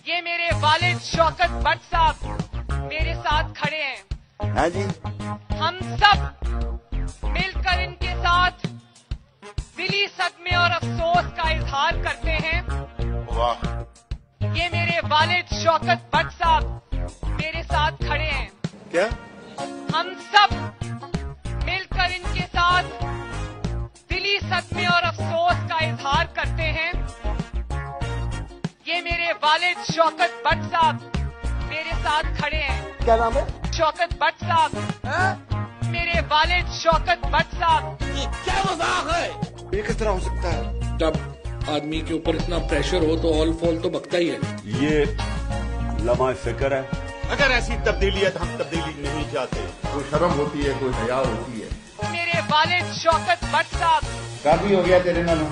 ये मेरे वालिद शौकत भट्ट साहब मेरे साथ खड़े हैं। हाँ जी, हम सब मिलकर इनके साथ दिली सदमे और अफसोस का इजहार करते हैं। वाह। ये मेरे वालिद शौकत भट्ट साहब मेरे साथ खड़े हैं। क्या? हम सब मिलकर इनके साथ दिली सदमे और अफसोस का इजहार करते हैं। ये मेरे वालिद शौकत भट्ट साहब मेरे साथ खड़े हैं। क्या नाम है? शौकत भट्ट साहब, मेरे वालिद शौकत भट्ट साहब। ये क्या मजाक है? ये किस तरह हो सकता है? जब आदमी के ऊपर इतना प्रेशर हो तो ऑल फॉल तो बकता ही है। ये लम्हा फिक्र है। अगर ऐसी तब्दीलियत हम तब्दीली नहीं चाहते, कोई शर्म होती है, कोई हया होती है। मेरे वालिद शौकत भट्ट साहब। काफी हो गया तेरे नालों।